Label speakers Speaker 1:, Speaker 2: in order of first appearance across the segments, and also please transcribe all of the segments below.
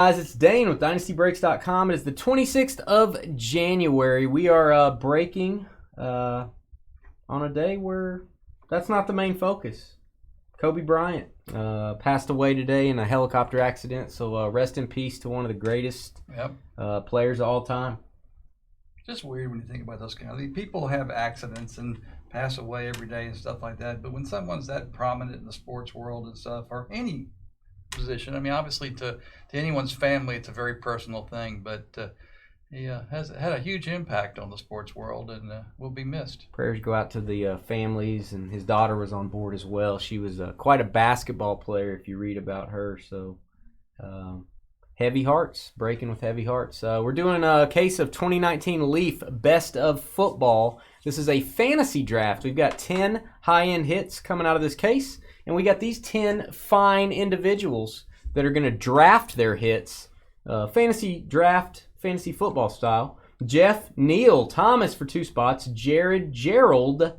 Speaker 1: Guys, it's Dane with DynastyBreaks.com. It is the 26th of January. We are breaking on a day where that's not the main focus. Kobe Bryant passed away today in a helicopter accident, so rest in peace to one of the greatest players of all time.
Speaker 2: Just weird when you think about those kind of things. People have accidents and pass away every day and stuff like that, but when someone's that prominent in the sports world and stuff, or any position, I mean, obviously to anyone's family, it's a very personal thing, but he has had a huge impact on the sports world and will be missed.
Speaker 1: Prayers go out to the families, and his daughter was on board as well. She was quite a basketball player if you read about her, so heavy hearts, breaking with heavy hearts. We're doing a case of 2019 Leaf Best of Football. This is a fantasy draft. We've got 10 high-end hits coming out of this case, and we got these 10 fine individuals that are going to draft their hits, fantasy draft, fantasy football style. Jeff, Neil, Thomas for 2 spots. Jared, Gerald,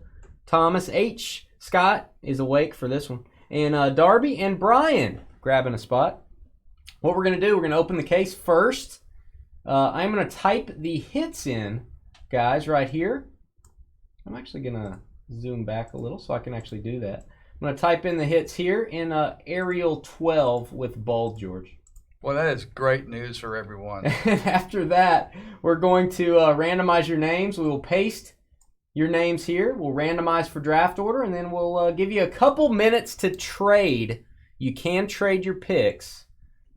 Speaker 1: Thomas, H. Scott is awake for this one. And Darby and Brian grabbing a spot. What we're going to do, we're going to open the case first. I'm going to type the hits in, guys, right here. I'm actually going to zoom back a little so I can actually do that. I'm going to type in the hits here in Arial 12 with bold, George.
Speaker 2: Well, that is great news for everyone.
Speaker 1: After that, we're going to randomize your names. We will paste your names here. We'll randomize for draft order, and then we'll give you a couple minutes to trade. You can trade your picks.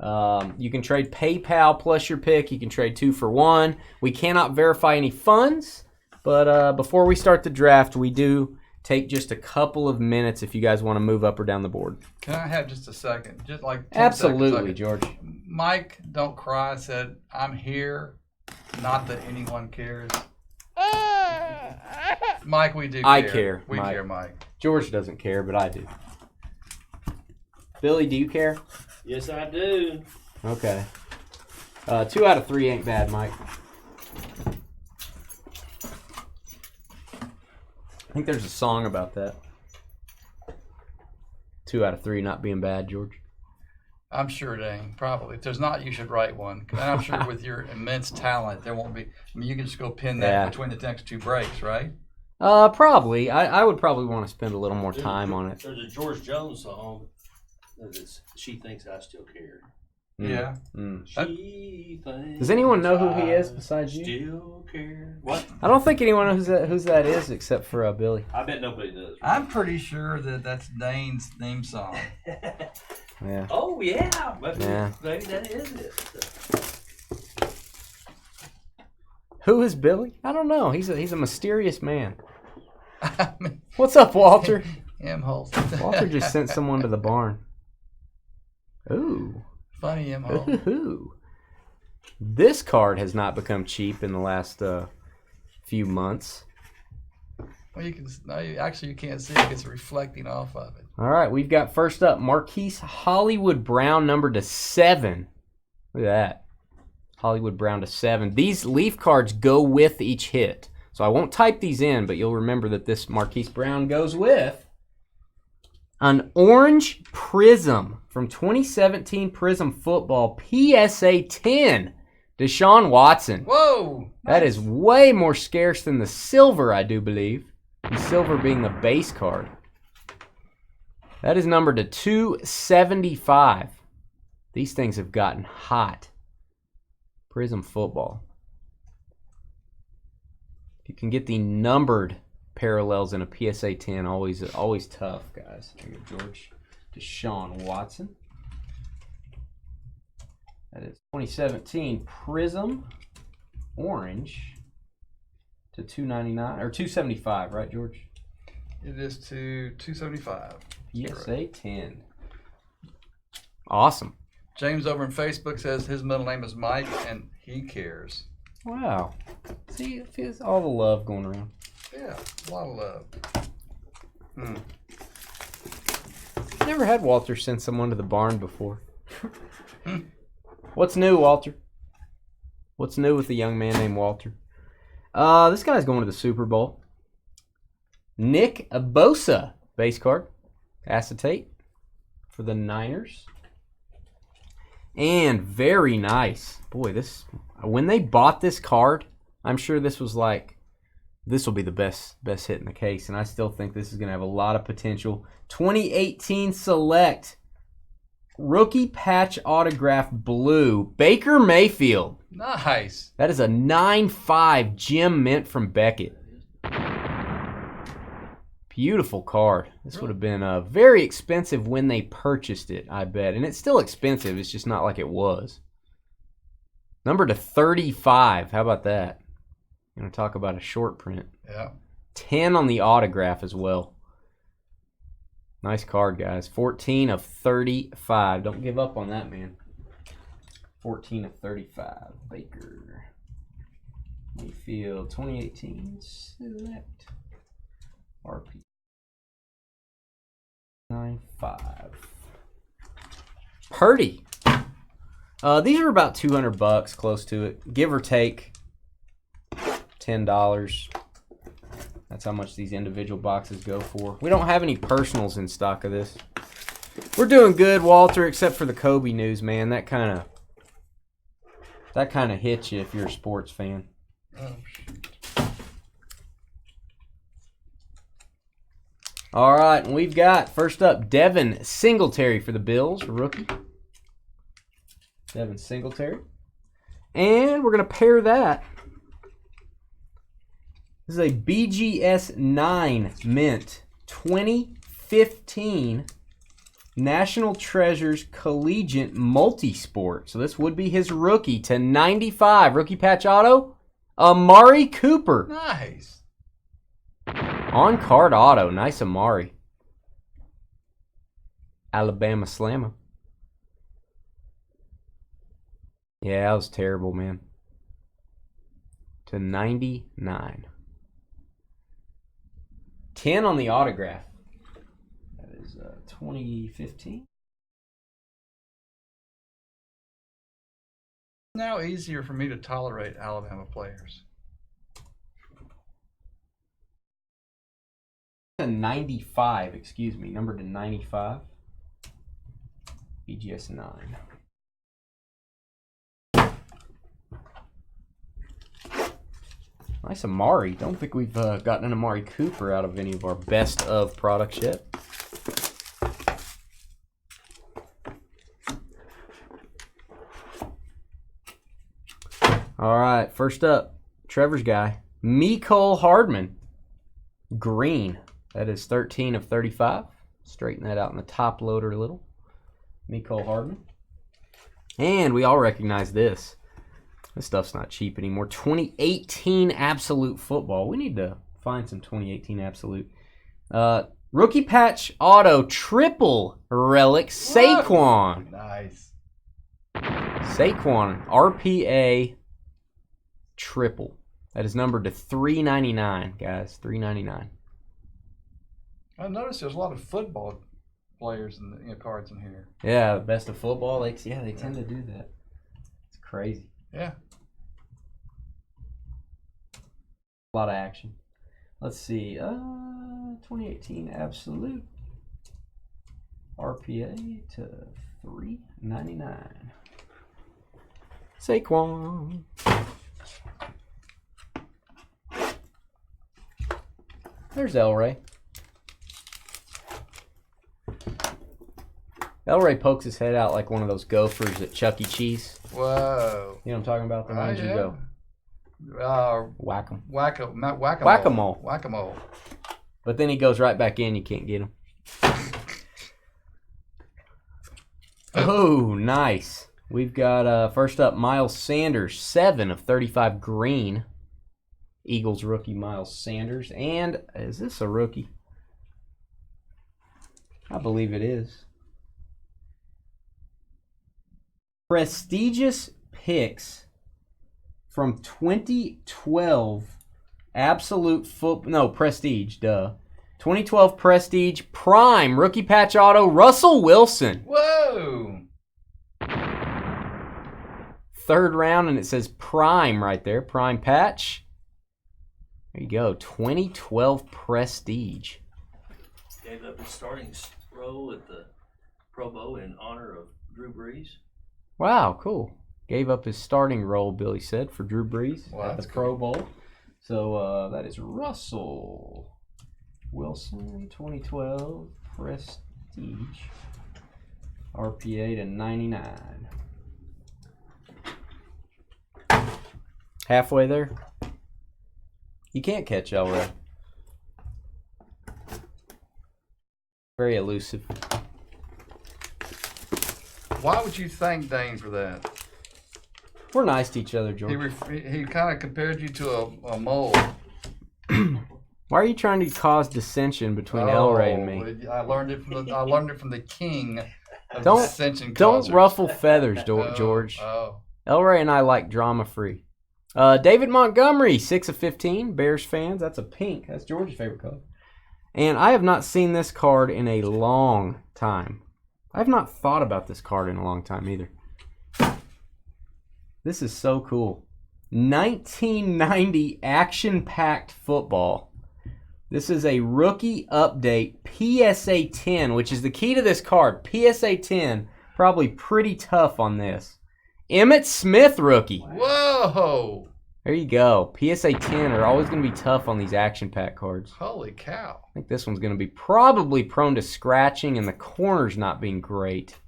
Speaker 1: You can trade PayPal plus your pick. You can trade 2 for 1. We cannot verify any funds, but before we start the draft, we do take just a couple of minutes if you guys want to move up or down the board.
Speaker 2: Can I have just a second? Just like 10
Speaker 1: Absolutely,
Speaker 2: seconds.
Speaker 1: George.
Speaker 2: Mike, don't cry, said, I'm here. Not that anyone cares. Mike, we do care.
Speaker 1: I care.
Speaker 2: We care, Mike.
Speaker 1: George doesn't care, but I do. Billy, do you care?
Speaker 3: Yes, I do.
Speaker 1: Okay. 2 out of 3 ain't bad, Mike. I think there's a song about that. 2 out of 3 not being bad, George.
Speaker 2: I'm sure, Dane. Probably. If there's not, you should write one. And I'm sure with your immense talent, there won't be. I mean, you can just go pin that between the next 2 breaks, right?
Speaker 1: Probably. I would probably want to spend a little more time on it.
Speaker 3: There's a George Jones song that is, She Thinks I Still Care.
Speaker 2: Yeah.
Speaker 3: She thinks
Speaker 1: Does anyone know who he is besides you?
Speaker 3: Still care. What?
Speaker 1: I don't think anyone knows who's that is except for Billy.
Speaker 3: I bet nobody does. Right?
Speaker 2: I'm pretty sure that's Dane's theme song.
Speaker 1: Yeah.
Speaker 3: Oh, yeah. Maybe that is it.
Speaker 1: Who is Billy? I don't know. He's a mysterious man. What's up, Walter?
Speaker 2: M. Holt.
Speaker 1: Walter just sent someone to the barn. Ooh.
Speaker 2: Funny, M. Holt.
Speaker 1: Ooh. This card has not become cheap in the last few months.
Speaker 2: Well, you can't see it. It's reflecting off of it.
Speaker 1: All right, we've got first up Marquise Hollywood Brown, number to 7. Look at that. Hollywood Brown to 7. These Leaf cards go with each hit. So I won't type these in, but you'll remember that this Marquise Brown goes with an orange prism from 2017 Prism Football PSA 10. Deshaun Watson.
Speaker 2: Whoa!
Speaker 1: That is way more scarce than the silver, I do believe. The silver being the base card. That is numbered to 275. These things have gotten hot. Prism Football. If you can get the numbered parallels in a PSA 10, always tough, guys. There you go, George. Deshaun Watson. That is 2017 Prism Orange to $299 or $275, right, George?
Speaker 2: It is to $275.
Speaker 1: PSA 10. Awesome.
Speaker 2: James over on Facebook says his middle name is Mike and he cares.
Speaker 1: Wow. See, it feels all the love going around.
Speaker 2: Yeah, a lot of love.
Speaker 1: Never had Walter send someone to the barn before. What's new, Walter? What's new with the young man named Walter? This guy's going to the Super Bowl. Nick Bosa, base card. Acetate for the Niners. And very nice. Boy, when they bought this card, I'm sure this was like, this will be the best hit in the case. And I still think this is going to have a lot of potential. 2018 Select Rookie Patch Autograph Blue, Baker Mayfield.
Speaker 2: Nice.
Speaker 1: That is a 9.5 gem mint from Beckett. Beautiful card. This would have been very expensive when they purchased it, I bet. And it's still expensive. It's just not like it was. Number to 35. How about that? You want to talk about a short print.
Speaker 2: Yeah.
Speaker 1: 10 on the autograph as well. Nice card, guys. 14 of 35. Don't give up on that, man. 14 of 35. Baker Mayfield 2018 Select RP 9.5. Purdy. These are about $200, close to it, give or take $10. That's how much these individual boxes go for. We don't have any personals in stock of this. We're doing good, Walter, except for the Kobe news, man. That kind of hits you if you're a sports fan.
Speaker 2: Oh, shoot.
Speaker 1: All right, and we've got, first up, Devon Singletary for the Bills, rookie. Devon Singletary. And we're going to pair that. This is a BGS 9 mint 2015 National Treasures Collegiate Multisport. So this would be his rookie to 95. Rookie patch auto, Amari Cooper.
Speaker 2: Nice.
Speaker 1: On-card auto. Nice Amari. Alabama Slammer. Yeah, that was terrible, man. To 99. 10 on the autograph. That is 2015.
Speaker 2: Now easier for me to tolerate Alabama players.
Speaker 1: To 95, excuse me. Number to 95. BGS 9. Nice Amari. Don't think we've gotten an Amari Cooper out of any of our best of products yet. All right, first up, Trevor's guy, Nico Hardin, green. That is 13 of 35. Straighten that out in the top loader a little. Nico Hardin. And we all recognize this. This stuff's not cheap anymore. 2018 Absolute Football. We need to find some 2018 Absolute. Rookie patch auto triple relic Saquon.
Speaker 2: Nice.
Speaker 1: Saquon RPA triple. That is numbered to 399, guys. 399.
Speaker 2: I noticed there's a lot of football players in the cards in here.
Speaker 1: Yeah, best of football. They tend to do that. It's crazy.
Speaker 2: Yeah.
Speaker 1: A lot of action. Let's see. 2018 Absolute. RPA to 399. Saquon. There's Elray. Elray pokes his head out like one of those gophers at Chuck E. Cheese.
Speaker 2: Whoa.
Speaker 1: You know what I'm talking about? The ones you go whack 'em.
Speaker 2: Whack-a-mole.
Speaker 1: Whack-a-mole.
Speaker 2: Whack-a-mole.
Speaker 1: But then he goes right back in. You can't get him. Oh, nice. We've got, first up, Myles Sanders, 7 of 35 green. Eagles rookie Myles Sanders. And is this a rookie? I believe it is. Prestigious picks from 2012 Prestige, duh. 2012 Prestige Prime Rookie Patch Auto Russell Wilson.
Speaker 2: Whoa!
Speaker 1: Third round, and it says Prime right there. Prime Patch. There you go. 2012 Prestige.
Speaker 3: Gave up his starting role at the Pro Bowl in honor of Drew Brees.
Speaker 1: Wow, cool. Gave up his starting role, Billy said, for Drew Brees at the Pro Bowl. So that is Russell Wilson, 2012 Prestige. RPA to 99. Halfway there. You can't catch Elway. Very elusive.
Speaker 2: Why would you thank Dane for that?
Speaker 1: We're nice to each other, George.
Speaker 2: He kind of compared you to a mole.
Speaker 1: Why are you trying to cause dissension between Elray and me?
Speaker 2: I learned it from the king of
Speaker 1: Don't
Speaker 2: dissension
Speaker 1: don't
Speaker 2: causers.
Speaker 1: ruffle feathers, George. Elray and I like drama free. David Montgomery, 6 of 15. Bears fans. That's a pink. That's George's favorite color. And I have not seen this card in a long time. I have not thought about this card in a long time either. This is so cool. 1990 action-packed football. This is a rookie update PSA 10, which is the key to this card. PSA 10, probably pretty tough on this. Emmitt Smith rookie.
Speaker 2: Whoa!
Speaker 1: There you go. PSA 10 are always going to be tough on these action-pack cards.
Speaker 2: Holy cow.
Speaker 1: I think this one's going to be probably prone to scratching and the corners not being great.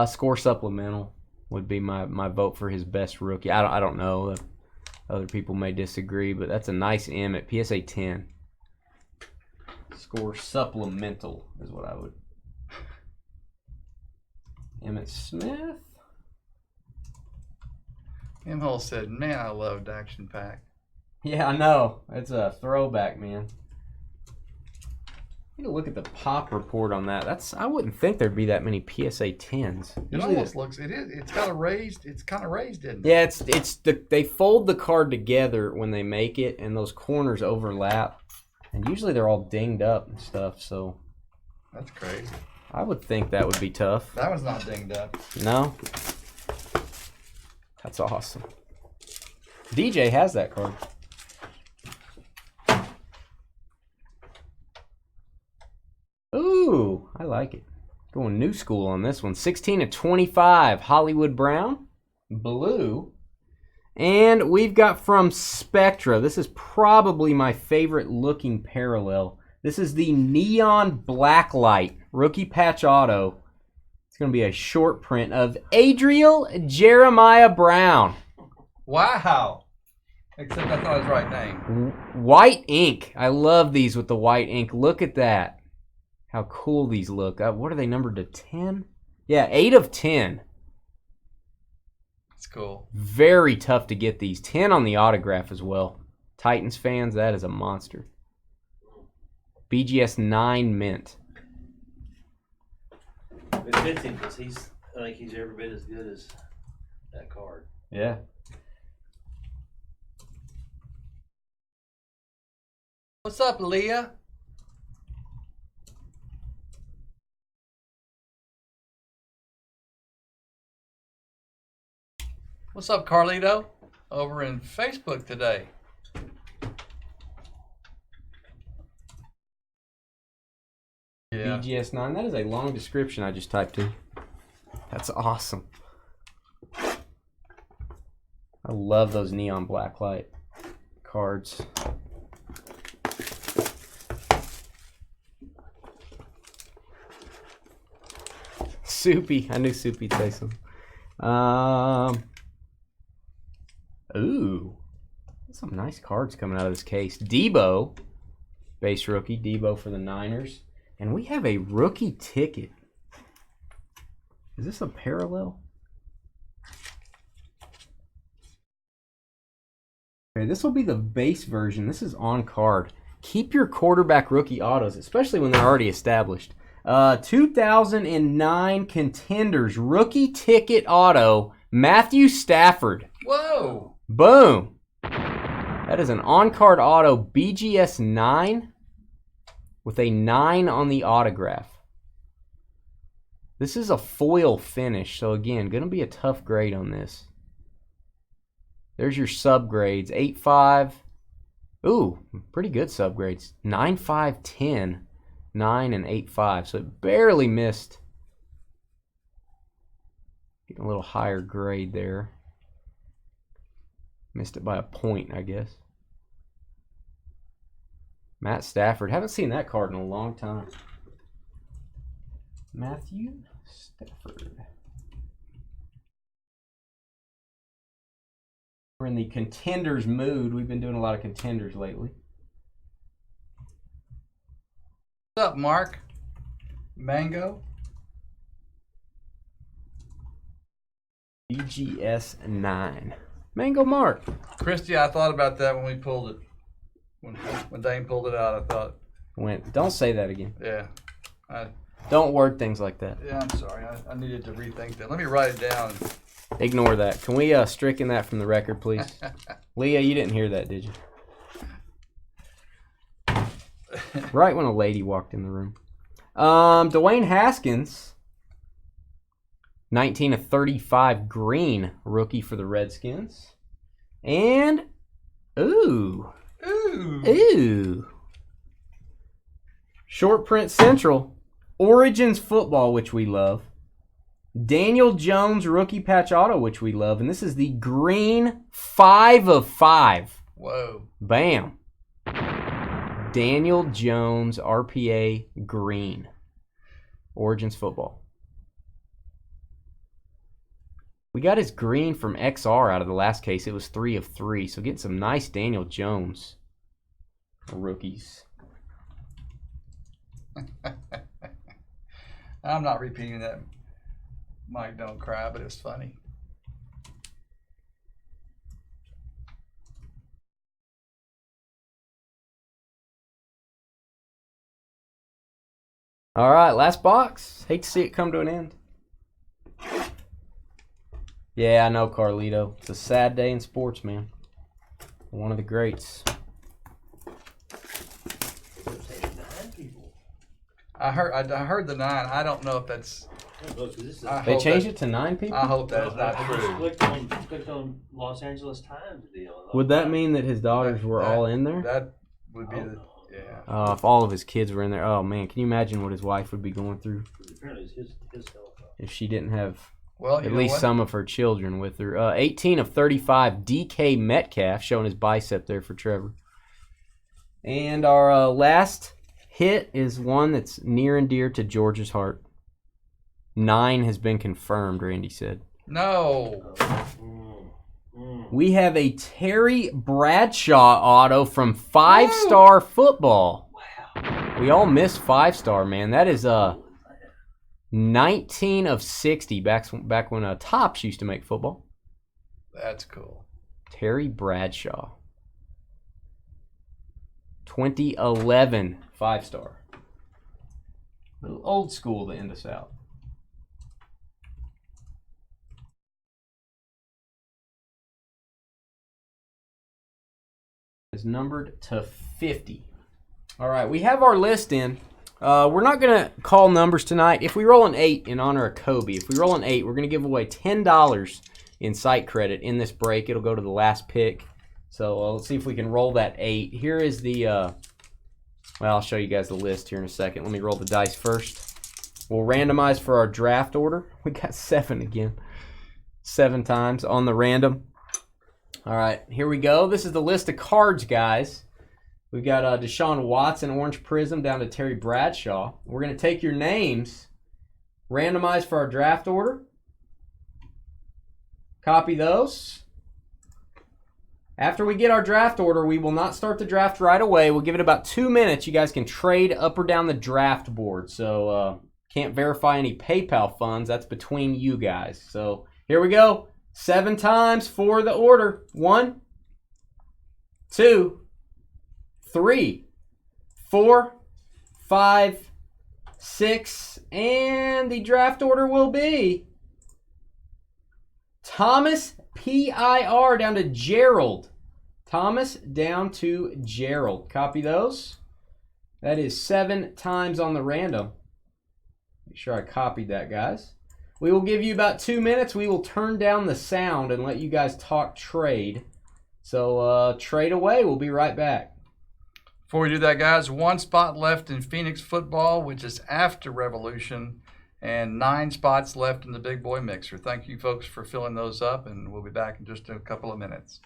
Speaker 1: Score supplemental would be my vote for his best rookie. I don't know. Other people may disagree, but that's a nice M at PSA 10. Score supplemental is what I would. Emmitt Smith.
Speaker 2: M-Hole said, man, I loved Action Pack.
Speaker 1: Yeah, I know. It's a throwback, man. Need to look at the pop report on that. I wouldn't think there'd be that many PSA 10s.
Speaker 2: It almost looks it's kind of raised, isn't it?
Speaker 1: Yeah, they fold the card together when they make it, and those corners overlap. And usually they're all dinged up and stuff, so
Speaker 2: that's crazy.
Speaker 1: I would think that would be tough.
Speaker 2: That one's not dinged up.
Speaker 1: No? That's awesome. DJ has that card. Ooh, I like it. Going new school on this one. 16 of 25, Hollywood Brown, blue. And we've got from Spectra. This is probably my favorite looking parallel. This is the Neon Blacklight rookie patch auto. It's going to be a short print of Adriel Jeremiah Brown.
Speaker 2: Wow. Except that's not his right name.
Speaker 1: White ink. I love these with the white ink. Look at that. How cool these look. What are they numbered to 10? Yeah, 8 of 10.
Speaker 2: That's cool.
Speaker 1: Very tough to get these. 10 on the autograph as well. Titans fans, that is a monster. BGS 9 mint.
Speaker 3: It fits him because I think he's every bit as good as that card.
Speaker 1: Yeah.
Speaker 2: What's up, Leah? What's up, Carlito? Over in Facebook today. Yeah.
Speaker 1: BGS 9. That is a long description I just typed in. That's awesome. I love those neon blacklight cards. Soupy. I knew Soupy'd say something. Ooh. Some nice cards coming out of this case. Debo. Base rookie. Debo for the Niners. And we have a rookie ticket. Is this a parallel? Okay, this will be the base version. This is on card. Keep your quarterback rookie autos, especially when they're already established. 2009 Contenders rookie ticket auto, Matthew Stafford.
Speaker 2: Whoa!
Speaker 1: Boom. That is an on-card auto, BGS 9. With a 9 on the autograph. This is a foil finish, so again, going to be a tough grade on this. There's your subgrades, 8.5, Ooh, pretty good subgrades. 9.5, 10, 9, and 8.5. So it barely missed. Getting a little higher grade there. Missed it by a point, I guess. Matt Stafford. Haven't seen that card in a long time. Matthew Stafford. We're in the contenders mood. We've been doing a lot of contenders lately.
Speaker 2: What's up, Mark? Mango?
Speaker 1: BGS 9. Mango Mark.
Speaker 2: Christy, I thought about that when we pulled it. When Dane pulled it out, I thought.
Speaker 1: Don't say that again.
Speaker 2: Yeah.
Speaker 1: Don't word things like that.
Speaker 2: Yeah, I'm sorry. I needed to rethink that. Let me write it down.
Speaker 1: Ignore that. Can we stricken that from the record, please? Leah, you didn't hear that, did you? Right when a lady walked in the room. Dewayne Haskins, 19 of 35 green, rookie for the Redskins. And, ooh. Short print central, Origins football, which we love. Daniel Jones rookie patch auto, which we love. And this is the green 5 of 5.
Speaker 2: Whoa.
Speaker 1: Bam. Daniel Jones RPA green. Origins football. We got his green from XR out of the last case. It was 3 of 3. So getting some nice Daniel Jones rookies.
Speaker 2: I'm not repeating that. Mike, don't cry, but it's funny.
Speaker 1: All right, last box. Hate to see it come to an end. Yeah, I know, Carlito. It's a sad day in sports, man. One of the greats.
Speaker 2: I heard the 9. I don't know if that's.
Speaker 1: They changed it to 9 people?
Speaker 2: I hope that is not
Speaker 3: I
Speaker 2: true.
Speaker 3: just clicked on Los Angeles Times deal.
Speaker 1: Would that mean that his daughters were all in there?
Speaker 2: That would be the. Yeah.
Speaker 1: If all of his kids were in there, oh man, can you imagine what his wife would be going through
Speaker 3: Apparently it's his telephone.
Speaker 1: if she didn't have
Speaker 2: Well,
Speaker 1: at least some of her children with her. 18 of 35, DK Metcalf, showing his bicep there for Trevor. And our last hit is one that's near and dear to George's heart. 9 has been confirmed, Randy said.
Speaker 2: No.
Speaker 1: We have a Terry Bradshaw auto from 5-Star Football. Wow. We all miss 5-Star, man. That is 19 of 60 back when Topps used to make football.
Speaker 2: That's cool.
Speaker 1: Terry Bradshaw. 2011 5-Star. A little old school to end us out. Is numbered to 50. All right, we have our list in. We're not going to call numbers tonight. If we roll an 8 in honor of Kobe, if we roll an 8, we're going to give away $10 in site credit in this break. It'll go to the last pick. So let's see if we can roll that 8. Here is the, well, I'll show you guys the list here in a second. Let me roll the dice first. We'll randomize for our draft order. We got 7 again. 7 times on the random. All right, here we go. This is the list of cards, guys. We've got Deshaun Watson, Orange Prism, down to Terry Bradshaw. We're going to take your names, randomize for our draft order. Copy those. After we get our draft order, we will not start the draft right away. We'll give it about 2 minutes. You guys can trade up or down the draft board. So can't verify any PayPal funds. That's between you guys. So here we go. 7 times for the order. 1, 2, 3, 4, 5, 6, and the draft order will be Thomas PIR down to Gerald. Thomas down to Gerald. Copy those. That is 7 times on the random. Make sure I copied that, guys. We will give you about 2 minutes. We will turn down the sound and let you guys talk trade. So trade away. We'll be right back.
Speaker 2: Before we do that, guys, 1 spot left in Phoenix football, which is after Revolution, and 9 spots left in the Big Boy Mixer. Thank you, folks, for filling those up, and we'll be back in just a couple of minutes.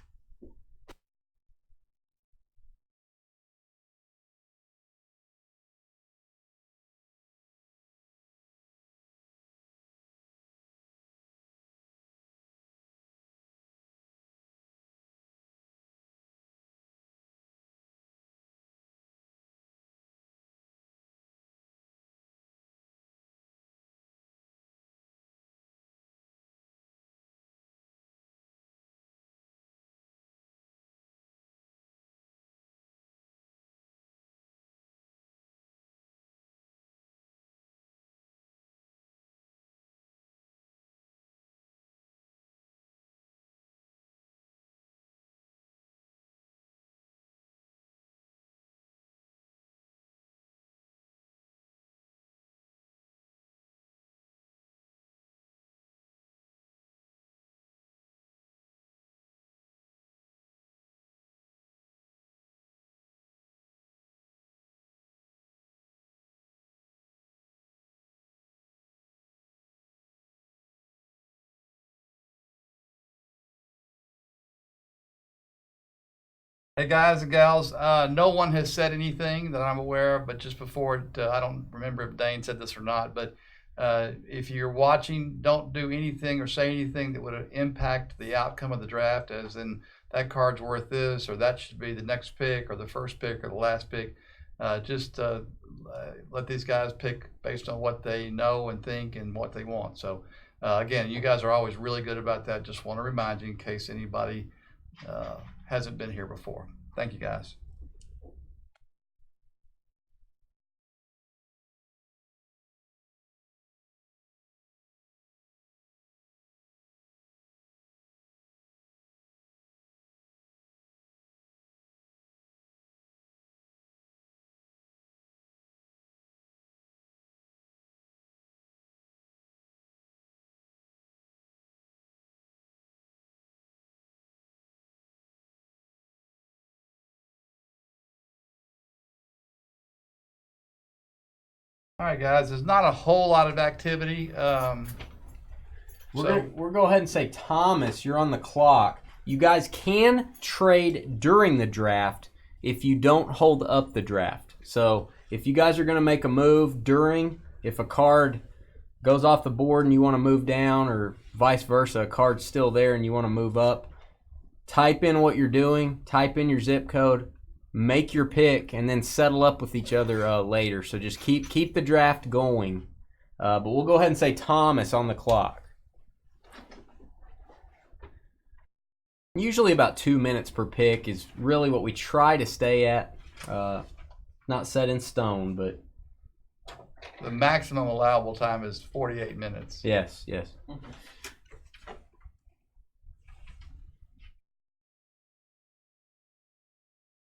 Speaker 2: Hey guys and gals, no one has said anything that I'm aware of, but just before, I don't remember if Dane said this or not, but if you're watching, don't do anything or say anything that would impact the outcome of the draft, as in that card's worth this, or that should be the next pick, or the first pick, or the last pick. Just let these guys pick based on what they know and think and what they want. So again, you guys are always really good about that. Just want to remind you in case anybody hasn't been here before. Thank you, guys. All right, guys, there's not a whole lot of activity.
Speaker 1: We'll go ahead and say, Thomas, you're on the clock. You guys can trade during the draft if you don't hold up the draft. So if you guys are going to make a move during, if a card goes off the board and you want to move down, or vice versa, a card's still there and you want to move up, type in what you're doing, type in your zip code, make your pick, and then settle up with each other later. So just keep the draft going. But we'll go ahead and say Thomas on the clock. Usually about 2 minutes per pick is really what we try to stay at. Not set in stone, but
Speaker 2: the maximum allowable time is 48 minutes.
Speaker 1: Yes.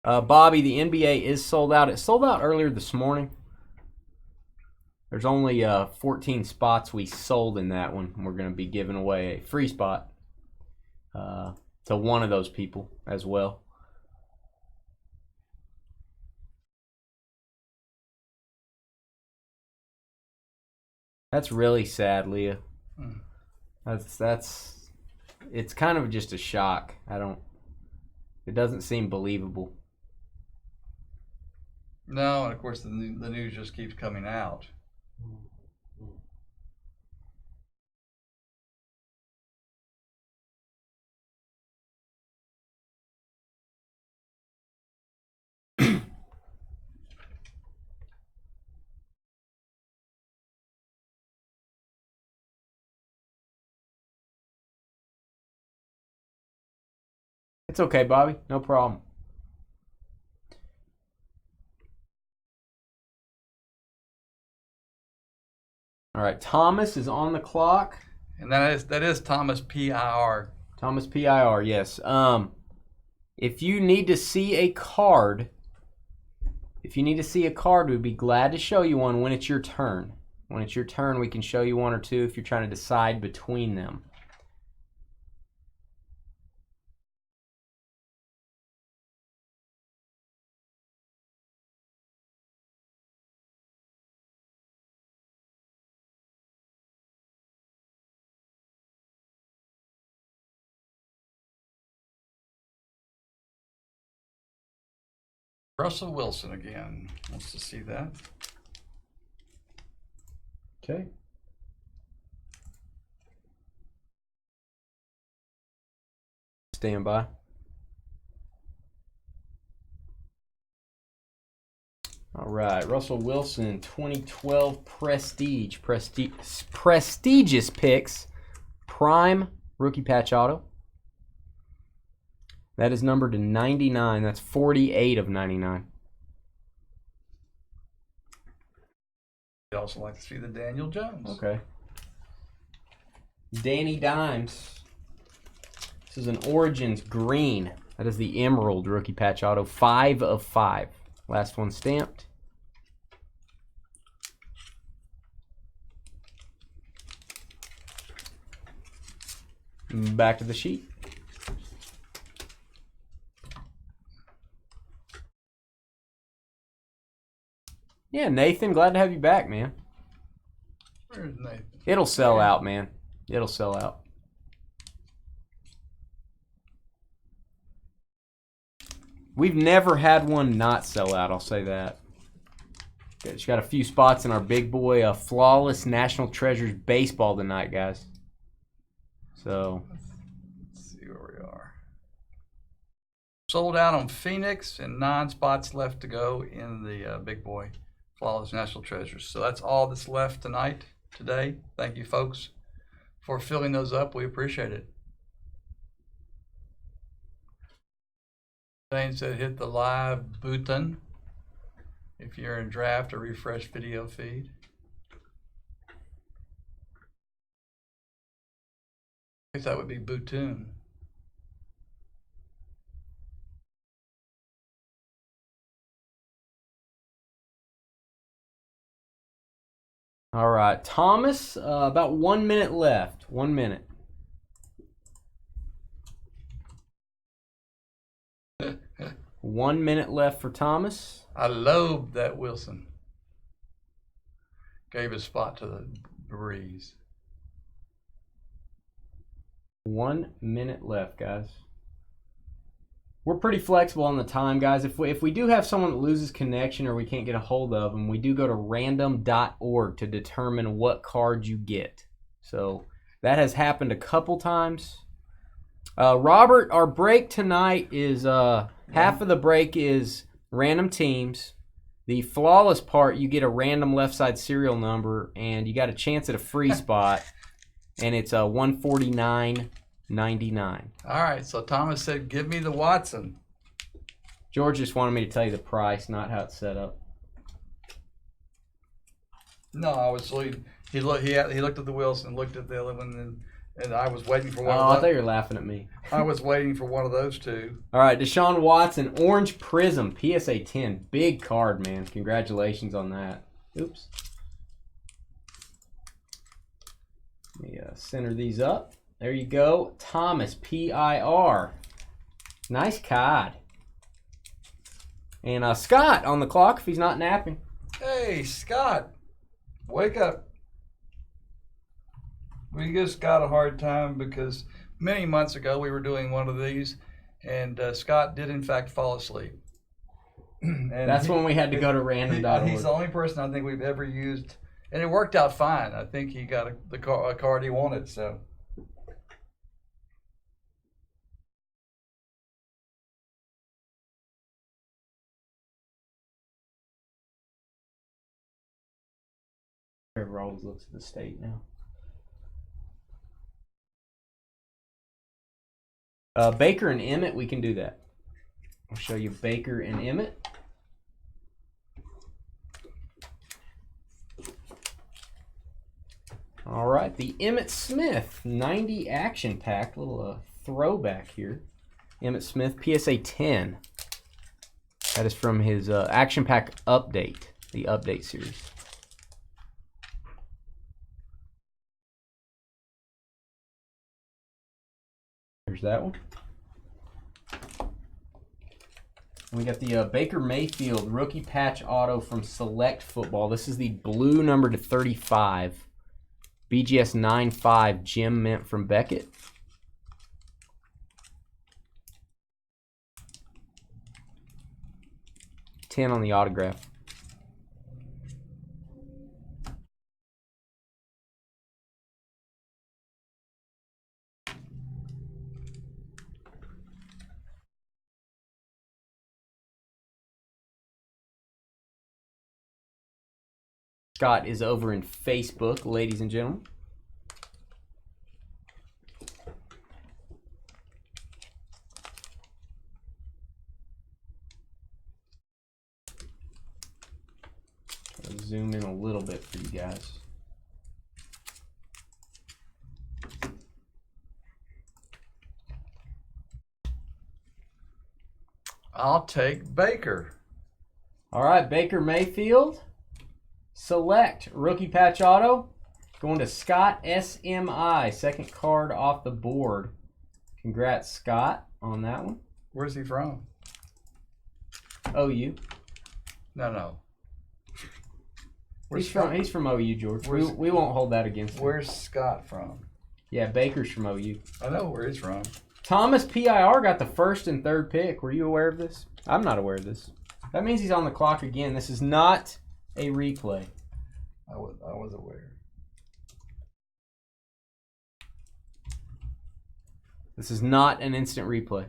Speaker 1: Bobby, the NBA is sold out. It sold out earlier this morning. There's only 14 spots we sold in that one. We're going to be giving away a free spot to one of those people as well. That's really sad, Leah. That's it's kind of just a shock. It doesn't seem believable.
Speaker 2: No, and of course the news just keeps coming out.
Speaker 1: It's okay, Bobby. No problem. All right, Thomas is on the clock.
Speaker 2: And that is Thomas P.I.R.
Speaker 1: Thomas P.I.R., yes. If you need to see a card, we'd be glad to show you one when it's your turn. When it's your turn, we can show you one or two if you're trying to decide between them.
Speaker 2: Russell Wilson again. Wants to see that.
Speaker 1: Okay. Stand by. All right, Russell Wilson, 2012 prestigious picks, prime rookie patch auto. That is numbered to 99. That's 48 of 99.
Speaker 2: We also like to see the Daniel Jones.
Speaker 1: Okay. Danny Dimes. This is an Origins green. That is the Emerald rookie patch auto, 5 of 5. Last one stamped. Back to the sheet. Yeah, Nathan, glad to have you back, man.
Speaker 2: Where's Nathan?
Speaker 1: It'll sell out, man. It'll sell out. We've never had one not sell out, I'll say that. Just got a few spots in our big boy Flawless National Treasures baseball tonight, guys. So,
Speaker 2: let's see where we are. Sold out on Phoenix and 9 spots left to go in the big boy Flawless National Treasures. So that's all that's left today. Thank you, folks, for filling those up. We appreciate it. Dane said hit the live button if you're in draft or refresh video feed. I guess that would be Butun.
Speaker 1: all right, Thomas, about 1 minute left. 1 minute. One minute left for Thomas.
Speaker 2: I loathe that Wilson. Gave a spot to the Breeze.
Speaker 1: 1 minute left, guys. We're pretty flexible on the time, guys. If we do have someone that loses connection or we can't get a hold of them, we do go to random.org to determine what card you get. So that has happened a couple times. Robert, our break tonight is half of the break is random teams. The flawless part, you get a random left side serial number, and you got a chance at a free spot, and it's $149.99.
Speaker 2: All right, so Thomas said, "Give me the Watson."
Speaker 1: George just wanted me to tell you the price, not how it's set up.
Speaker 2: No, I was leading. He looked at the Wilson, looked at the other one, and I was waiting for one.
Speaker 1: Oh, I thought you were laughing at me.
Speaker 2: I was waiting for one of those two.
Speaker 1: All right, Deshaun Watson, Orange Prism, PSA 10. Big card, man. Congratulations on that. Oops. Let me center these up. There you go. Thomas, PIR. Nice card. And Scott on the clock if he's not napping.
Speaker 2: Hey, Scott, wake up. We give Scott a hard time because many months ago we were doing one of these, and Scott did in fact fall asleep. And
Speaker 1: that's when we had to go to random.org.
Speaker 2: He's the only person I think we've ever used, and it worked out fine. I think he got a card he wanted. So.
Speaker 1: Trevor always looks at the state now. Baker and Emmett, we can do that. I'll show you Baker and Emmett. All right, the Emmitt Smith 90 action pack, little throwback here. Emmitt Smith PSA 10. That is from his action pack update, the update series. There's that one. We got the Baker Mayfield rookie patch auto from Select Football. This is the blue number to 35. BGS 95 Gem Mint from Beckett. 10 on the autograph. Scott is over in Facebook, ladies and gentlemen. I'll zoom in a little bit for you guys.
Speaker 2: I'll take Baker.
Speaker 1: All right, Baker Mayfield. Select rookie patch auto. Going to Scott SMI. Second card off the board. Congrats, Scott, on that one.
Speaker 2: Where's he from?
Speaker 1: OU.
Speaker 2: No.
Speaker 1: He's from OU, George. We won't hold that against him.
Speaker 2: Where's Scott from?
Speaker 1: Yeah, Baker's from OU.
Speaker 2: I know where he's from.
Speaker 1: Thomas PIR got the first and third pick. Were you aware of this? I'm not aware of this. That means he's on the clock again. This is not a replay.
Speaker 2: I was aware.
Speaker 1: This is not an instant replay.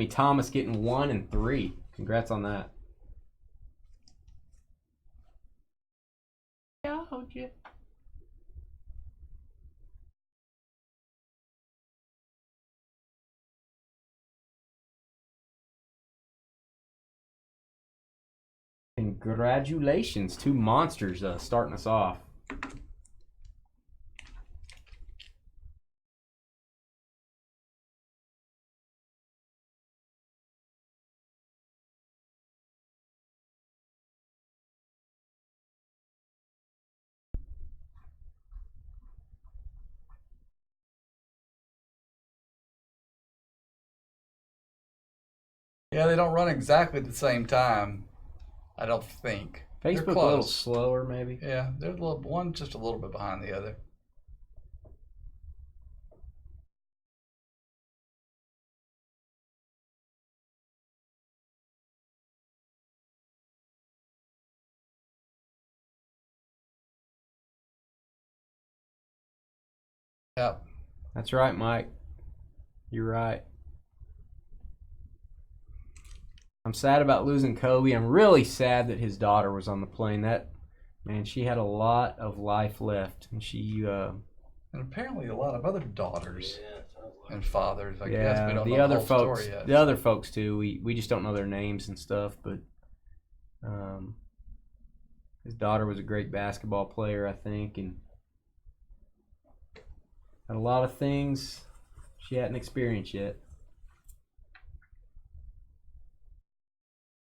Speaker 1: Thomas getting 1 and 3. Congrats on that. Yeah. Congratulations, 2 monsters starting us off.
Speaker 2: Yeah, they don't run exactly at the same time, I don't think.
Speaker 1: Facebook a little slower, maybe.
Speaker 2: Yeah, they're one just a little bit behind the other. Yep.
Speaker 1: That's right, Mike. You're right. I'm sad about losing Kobe. I'm really sad that his daughter was on the plane. She had a lot of life left, and
Speaker 2: and apparently a lot of other daughters and fathers. I guess
Speaker 1: yeah,
Speaker 2: we don't
Speaker 1: the
Speaker 2: know
Speaker 1: other
Speaker 2: the whole
Speaker 1: folks,
Speaker 2: story yet.
Speaker 1: the other folks too. We just don't know their names and stuff. But his daughter was a great basketball player, I think, and had a lot of things she hadn't experienced yet.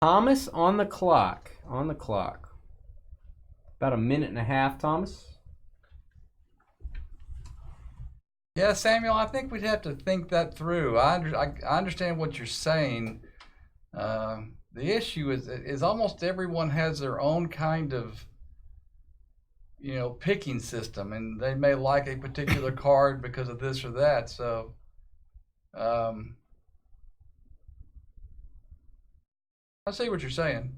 Speaker 1: Thomas on the clock. About a minute and a half, Thomas.
Speaker 2: Yeah, Samuel, I think we'd have to think that through. I understand what you're saying. The issue is almost everyone has their own kind of, picking system, and they may like a particular card because of this or that. So, I see what you're saying.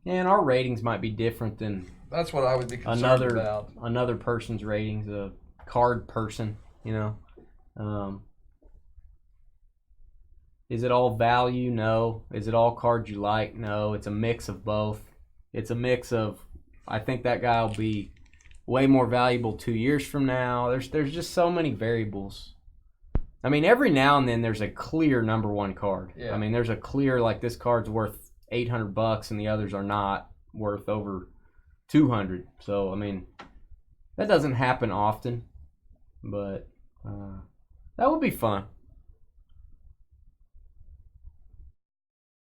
Speaker 1: And our ratings might be different than
Speaker 2: that's what I would be concerned about.
Speaker 1: Another person's ratings, a card person, Is it all value? No. Is it all cards you like? No. It's a mix of both. It's a mix of, I think that guy will be way more valuable 2 years from now. There's just so many variables. I mean, every now and then there's a clear number one card.
Speaker 2: Yeah.
Speaker 1: I mean, there's a clear, like, this card's worth $800 and the others are not worth over $200. So, I mean, that doesn't happen often, but that would be fun.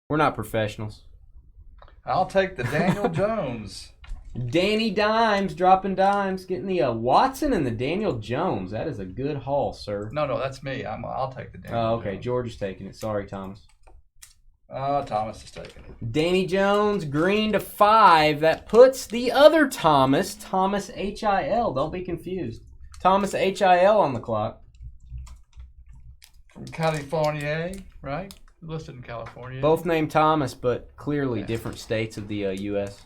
Speaker 1: We're not professionals.
Speaker 2: I'll take the Daniel Jones.
Speaker 1: Danny Dimes dropping dimes, getting the Watson and the Daniel Jones. That is a good haul, sir.
Speaker 2: No, that's me. I'll take the Daniel
Speaker 1: Oh, okay.
Speaker 2: Jones.
Speaker 1: George is taking it. Sorry, Thomas.
Speaker 2: Thomas is taking it.
Speaker 1: Danny Jones, green to 5. That puts the other Thomas HIL. Don't be confused. Thomas HIL on the clock.
Speaker 2: From California, right? Listed in California.
Speaker 1: Both named Thomas, but clearly
Speaker 2: Yeah.
Speaker 1: different states of the U.S.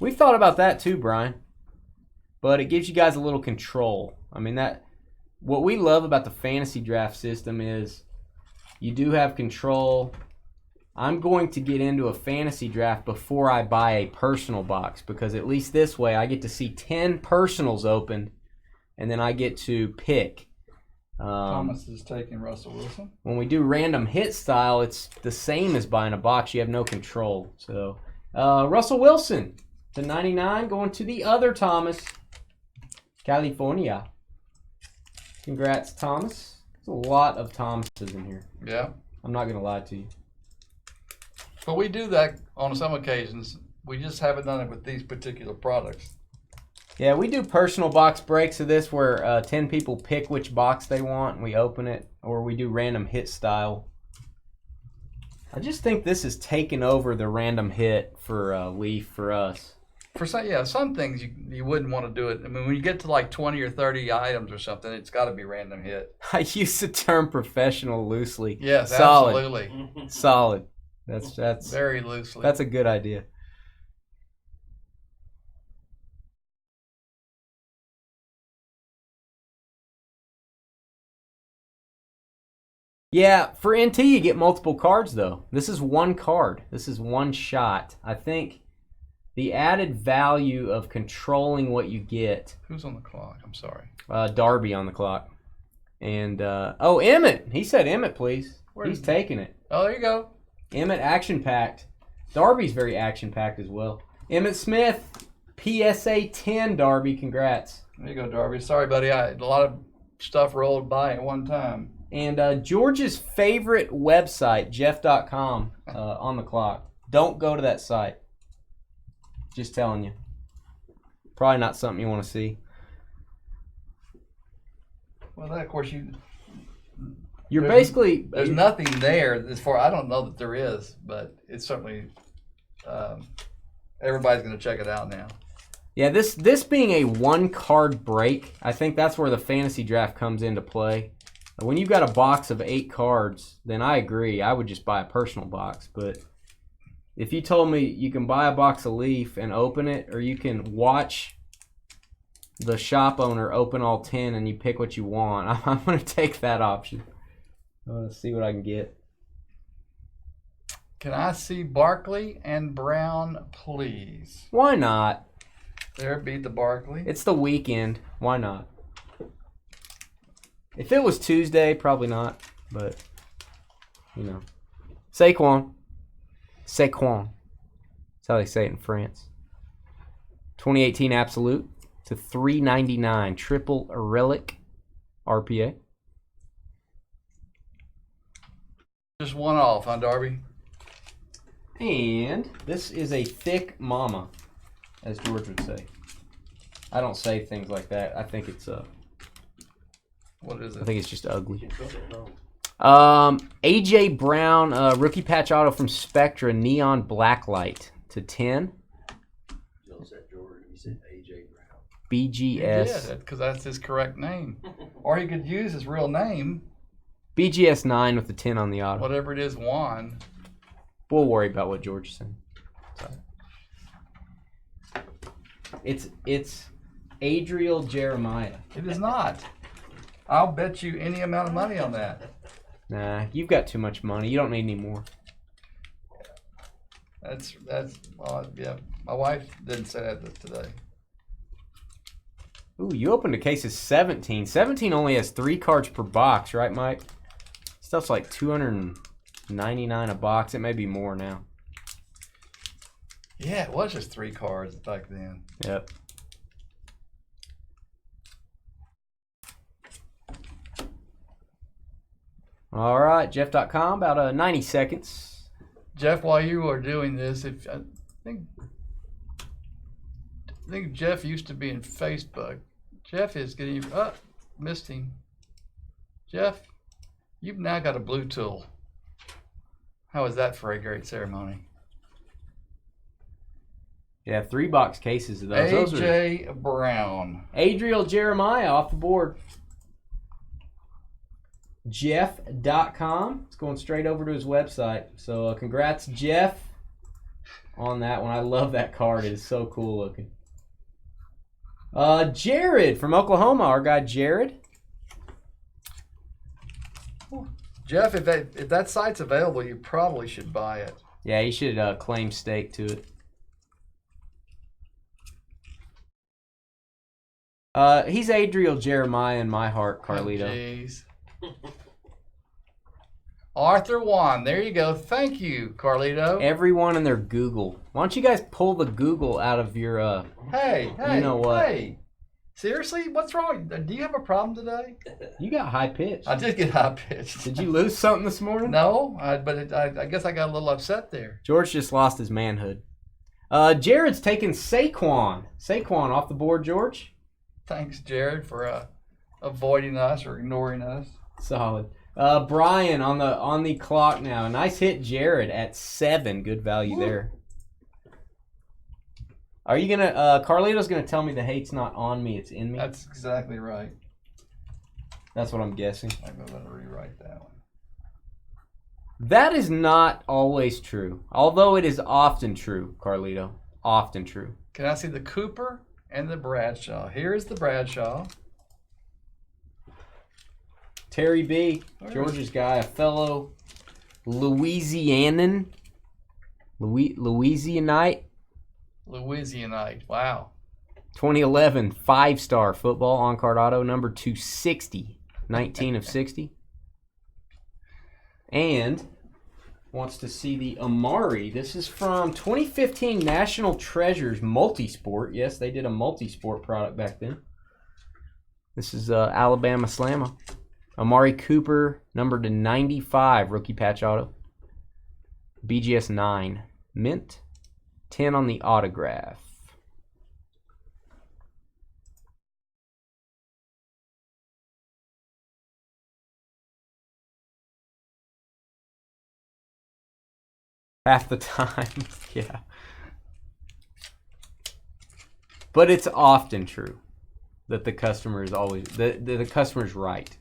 Speaker 1: We've thought about that too, Brian. But it gives you guys a little control. I mean, what we love about the fantasy draft system is you do have control. I'm going to get into a fantasy draft before I buy a personal box because at least this way I get to see 10 personals opened and then I get to pick.
Speaker 2: Thomas is taking Russell Wilson.
Speaker 1: When we do random hit style, it's the same as buying a box. You have no control. So, Russell Wilson, to 99, going to the other Thomas, California. Congrats, Thomas. There's a lot of Thomases in here.
Speaker 2: Yeah.
Speaker 1: I'm not going to lie to you.
Speaker 2: But we do that on some occasions. We just haven't done it with these particular products.
Speaker 1: Yeah, we do personal box breaks of this where 10 people pick which box they want and we open it, or we do random hit style. I just think this is taking over the random hit for Leaf for us.
Speaker 2: For some things you wouldn't want to do it. I mean, when you get to like 20 or 30 items or something, it's got to be random hit.
Speaker 1: I use the term professional loosely.
Speaker 2: Yes,
Speaker 1: Solid.
Speaker 2: absolutely.
Speaker 1: Solid. That's
Speaker 2: very loosely.
Speaker 1: That's a good idea. Yeah, for NT you get multiple cards though. This is one card. This is one shot. I think the added value of controlling what you get.
Speaker 2: Who's on the clock? I'm sorry.
Speaker 1: Darby on the clock. And Emmett. He said Emmett, please. He's taking it.
Speaker 2: Oh, there you go.
Speaker 1: Emmett action-packed. Darby's very action-packed as well. Emmett Smith, PSA 10, Darby. Congrats.
Speaker 2: There you go, Darby. Sorry, buddy. A lot of stuff rolled by at one time.
Speaker 1: And George's favorite website, Jeff.com, on the clock. Don't go to that site. Just telling you. Probably not something you want to see.
Speaker 2: Well, that, of course,
Speaker 1: You're basically...
Speaker 2: There's nothing there as far... I don't know that there is, but it's certainly... everybody's going to check it out now.
Speaker 1: Yeah, this being a one-card break, I think that's where the fantasy draft comes into play. When you've got a box of 8 cards, then I agree. I would just buy a personal box. But if you told me you can buy a box of Leaf and open it, or you can watch the shop owner open all 10 and you pick what you want, I'm going to take that option. I'm going to see what I can get.
Speaker 2: Can I see Barkley and Brown, please?
Speaker 1: Why not?
Speaker 2: There, beat the Barkley.
Speaker 1: It's the weekend. Why not? If it was Tuesday, probably not. But, you know. Saquon. That's how they say it in France. 2018 Absolute to $3.99. Triple relic RPA.
Speaker 2: Just one off, huh, Darby?
Speaker 1: And this is a thick mama, as George would say. I don't say things like that. I think it's
Speaker 2: What is it?
Speaker 1: I think it's just ugly. AJ Brown, rookie patch auto from Spectra, neon blacklight to 10.
Speaker 3: Jill said George. He said AJ Brown.
Speaker 1: BGS.
Speaker 2: Yeah, because that's his correct name. Or he could use his real name.
Speaker 1: BGS 9 with the 10 on the auto.
Speaker 2: Whatever it is, Juan.
Speaker 1: We'll worry about what George said. It's Adriel Jeremiah.
Speaker 2: It is not. I'll bet you any amount of money on that.
Speaker 1: Nah, you've got too much money. You don't need any more.
Speaker 2: That's well, yeah. My wife didn't say that today.
Speaker 1: Ooh, you opened a case of 17. 17 only has 3 cards per box, right, Mike? Stuff's like $299 a box. It may be more now.
Speaker 2: Yeah, it was just 3 cards back then.
Speaker 1: Yep. All right, Jeff.com, about 90 seconds.
Speaker 2: Jeff, while you are doing this, I think Jeff used to be in Facebook. Jeff is getting missed him. Jeff, you've now got a blue tool. How is that for a great ceremony?
Speaker 1: Yeah, 3 box cases of those.
Speaker 2: AJ Brown.
Speaker 1: Adriel Jeremiah off the board. Jeff.com. It's going straight over to his website. So congrats, Jeff, on that one. I love that card. It is so cool looking. Jared from Oklahoma, our guy Jared.
Speaker 2: Jeff, if that site's available, you probably should buy it.
Speaker 1: Yeah, you should claim stake to it. He's Adriel Jeremiah in my heart, Carlito.
Speaker 2: Jeez. Arthur Juan, there you go. Thank you, Carlito.
Speaker 1: Everyone in their Google. Why don't you guys pull the Google out of your
Speaker 2: Hey,
Speaker 1: you know what?
Speaker 2: Hey. Seriously? What's wrong? Do you have a problem today?
Speaker 1: You got high pitch.
Speaker 2: I did get high pitched.
Speaker 1: Did you lose something this morning?
Speaker 2: No, but I guess I got a little upset there.
Speaker 1: George just lost his manhood. Jared's taking Saquon. Saquon off the board, George.
Speaker 2: Thanks, Jared, for avoiding us or ignoring us.
Speaker 1: Solid. Brian on the clock now. Nice hit, Jared, at 7. Good value there. Are you gonna? Carlito's gonna tell me the hate's not on me; it's in me.
Speaker 2: That's exactly right.
Speaker 1: That's what I'm guessing.
Speaker 2: I'm gonna rewrite that one.
Speaker 1: That is not always true, although it is often true, Carlito. Often true.
Speaker 2: Can I see the Cooper and the Bradshaw? Here's the Bradshaw.
Speaker 1: Terry B, George's guy, a fellow Louisianite.
Speaker 2: Louisianite. Wow.
Speaker 1: 2011 5-star football on-card auto number 260. 19 of 60. And wants to see the Amari. This is from 2015 National Treasures Multisport. Yes, they did a multisport product back then. This is Alabama Slamma. Amari Cooper, numbered to 95, rookie patch auto. BGS 9. Mint. 10 on the autograph. Half the time, yeah. But it's often true that the customer is always, the customer's right.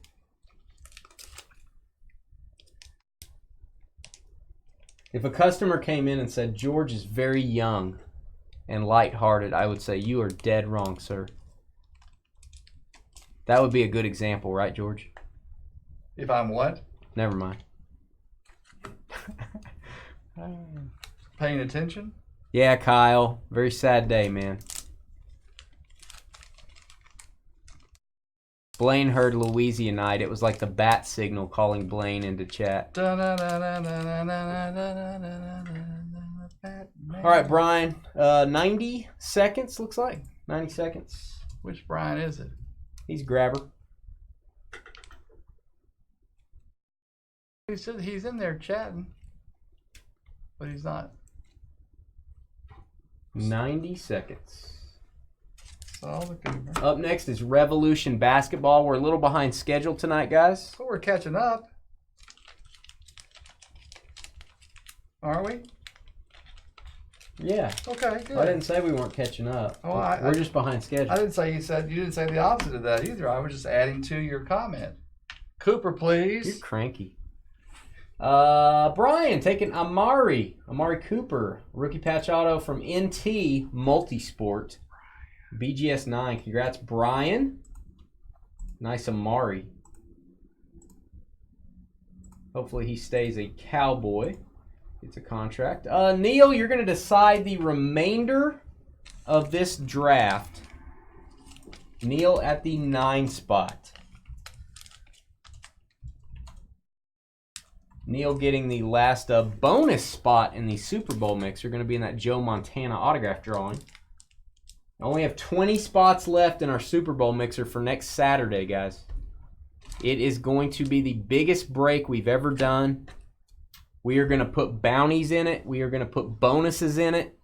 Speaker 1: If a customer came in and said, George is very young and lighthearted, I would say, you are dead wrong, sir. That would be a good example, right, George?
Speaker 2: If I'm what?
Speaker 1: Never mind.
Speaker 2: Paying attention?
Speaker 1: Yeah, Kyle. Very sad day, man. Blaine heard Louisianite. It was like the bat signal calling Blaine into chat. All right, Brian. 90 seconds, looks like. 90 seconds.
Speaker 2: Which Brian is it?
Speaker 1: He's grabber.
Speaker 2: He said he's in there chatting, but he's not.
Speaker 1: 90 seconds.
Speaker 2: Cooper.
Speaker 1: Up next is Revolution Basketball. We're a little behind schedule tonight, guys.
Speaker 2: But we're catching up. Are we?
Speaker 1: Yeah.
Speaker 2: Okay, good.
Speaker 1: I didn't say we weren't catching up.
Speaker 2: Oh,
Speaker 1: we're just behind schedule.
Speaker 2: I didn't say you didn't say the opposite of that either. I was just adding to your comment. Cooper, please.
Speaker 1: You're cranky. Brian taking Amari Cooper, rookie patch auto from NT Multisport. BGS 9. Congrats, Brian. Nice Amari. Hopefully he stays a Cowboy. It's a contract. Neil, you're going to decide the remainder of this draft. Neil at the 9 spot. Neil getting the last bonus spot in the Super Bowl mix. You're going to be in that Joe Montana autograph drawing. I only have 20 spots left in our Super Bowl mixer for next Saturday, guys. It is going to be the biggest break we've ever done. We are going to put bounties in it. We are going to put bonuses in it.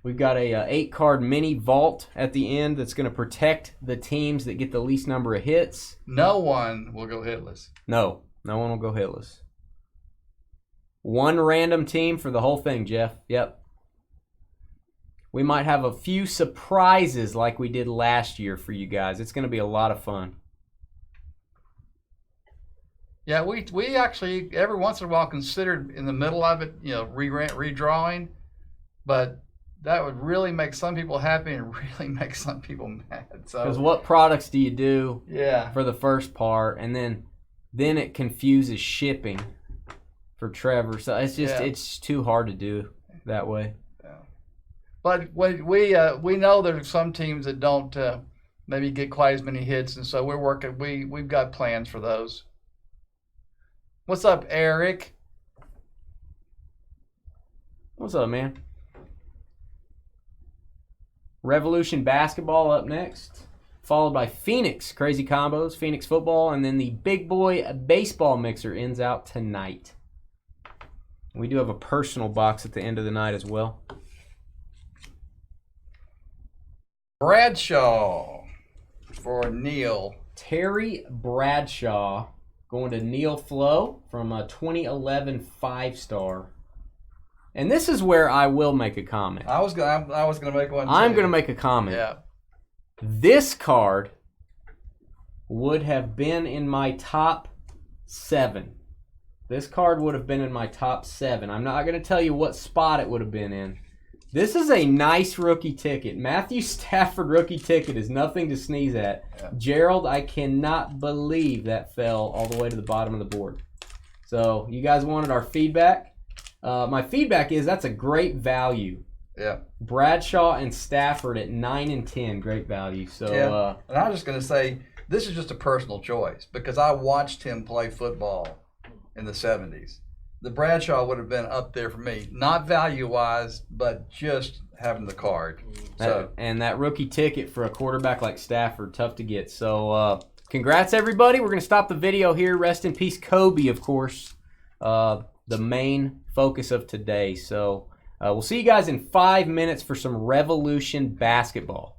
Speaker 1: We've got a 8-card mini vault at the end that's going to protect the teams that get the least number of hits.
Speaker 2: No one will go hitless.
Speaker 1: No one will go hitless. One random team for the whole thing, Jeff. Yep. We might have a few surprises like we did last year for you guys. It's going to be a lot of fun.
Speaker 2: Yeah, we actually every once in a while considered in the middle of it, redrawing, but that would really make some people happy and really make some people mad. So,
Speaker 1: because what products do you do
Speaker 2: yeah,
Speaker 1: for the first part, and then it confuses shipping for Trevor. So it's just it's too hard to do that way.
Speaker 2: Yeah. But we know there's some teams that don't maybe get quite as many hits, and so we're working. We've got plans for those. What's up, Eric?
Speaker 1: What's up, man? Revolution Basketball up next, followed by Phoenix Crazy Combos, Phoenix Football, and then the Big Boy Baseball Mixer ends out tonight. We do have a personal box at the end of the night as well.
Speaker 2: Bradshaw for Neil.
Speaker 1: Terry Bradshaw going to Neil Flo from a 2011 5-star. And this is where I will make a comment.
Speaker 2: I was gonna make one.
Speaker 1: I'm gonna make a comment.
Speaker 2: Yeah.
Speaker 1: This card would have been in my top 7. This card would have been in my top 7. I'm not gonna tell you what spot it would have been in. This is a nice rookie ticket. Matthew Stafford rookie ticket is nothing to sneeze at.
Speaker 2: Yeah.
Speaker 1: Gerald, I cannot believe that fell all the way to the bottom of the board. So you guys wanted our feedback. My feedback is that's a great value.
Speaker 2: Yeah.
Speaker 1: Bradshaw and Stafford at 9 and 10, great value. So
Speaker 2: and I was just going to say, this is just a personal choice because I watched him play football in the 70s. The Bradshaw would have been up there for me, not value-wise, but just having the card.
Speaker 1: And that rookie ticket for a quarterback like Stafford, tough to get. So congrats, everybody. We're going to stop the video here. Rest in peace, Kobe, of course. The main focus of today. So we'll see you guys in 5 minutes for some Revolution basketball.